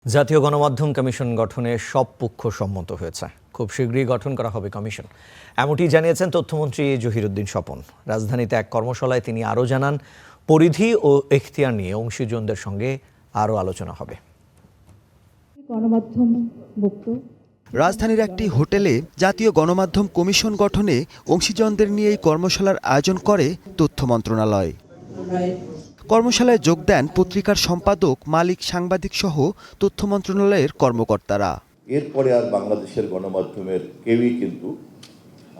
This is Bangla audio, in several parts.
জাতীয় গণমাধ্যম কমিশন গঠনে সব পক্ষ সম্মত হয়েছে। খুব শীঘ্রই গঠন করা হবে কমিশন, এমনটি জানিয়েছেন তথ্যমন্ত্রী জহিরুদ্দিন স্বপন। রাজধানীতে এক কর্মশালায় তিনি আরও জানান, পরিধি ও এখতিয়ার নিয়ে অংশীজনদের সঙ্গে আরও আলোচনা হবে। রাজধানীর একটি হোটেলে জাতীয় গণমাধ্যম কমিশন গঠনে অংশীজনদের নিয়ে এই কর্মশালার আয়োজন করে তথ্য মন্ত্রণালয়। কর্মশালায় যোগ দেন পত্রিকার সম্পাদক, মালিক, সাংবাদিক সহ তথ্য মন্ত্রণালয়ের কর্মকর্তারা। এরপরে আর বাংলাদেশের গণমাধ্যমের কেউই কিন্তু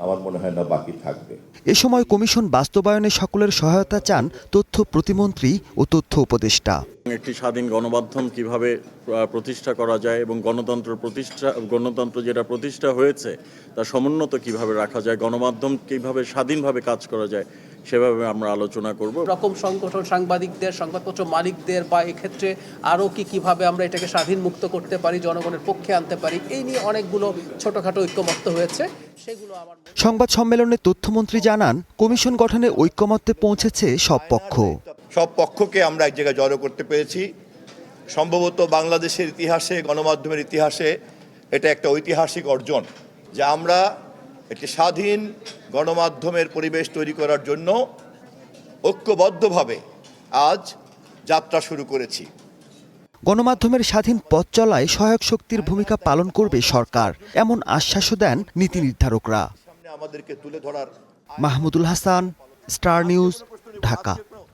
আমার মনে হয় না বাকি থাকবে। এ সময় কমিশন বাস্তবায়নে সকলের সহায়তা চান তথ্য প্রতিমন্ত্রী ও তথ্য উপদেষ্টা। একটি স্বাধীন গণমাধ্যম কিভাবে প্রতিষ্ঠা করা যায় এবং গণতন্ত্র যেটা প্রতিষ্ঠা হয়েছে তা সমুন্নত কিভাবে রাখা যায়, গণমাধ্যম কিভাবে স্বাধীনভাবে কাজ করা যায়, সেভাবে আমরা আলোচনা করব। রকম সংগঠন, সাংবাদিকদের, সংবাদপত্র মালিকদের বা এক্ষেত্রে আরও কিভাবে আমরা এটাকে স্বাধীন মুক্ত করতে পারি, জনগণের পক্ষে আনতে পারি, এই নিয়ে অনেকগুলো ছোটখাটো ঐক্যমত্য হয়েছে। সেগুলো সংবাদ সম্মেলনে তথ্যমন্ত্রী জানান, কমিশন গঠনে ঐক্যমত্যে পৌঁছেছে সব পক্ষ। সব পক্ষকে আমরা এক জায়গায় জড়ো করতে পেরেছি। সম্ভবত বাংলাদেশের ইতিহাসে, গণমাধ্যমের ইতিহাসে এটা একটা ঐতিহাসিক অর্জন, যে আমরা একটি স্বাধীন গণমাধ্যমের পরিবেশ তৈরি করার জন্য ঐক্যবদ্ধভাবে আজ যাত্রা শুরু করেছি। গণমাধ্যমের স্বাধীন পথ চলায় সহায়ক শক্তির ভূমিকা পালন করবে সরকার, এমন আশ্বাসও দেন নীতি নির্ধারকরা। আমাদেরকে তুলে ধরার। Mahmudul Hasan, star news, Dhaka.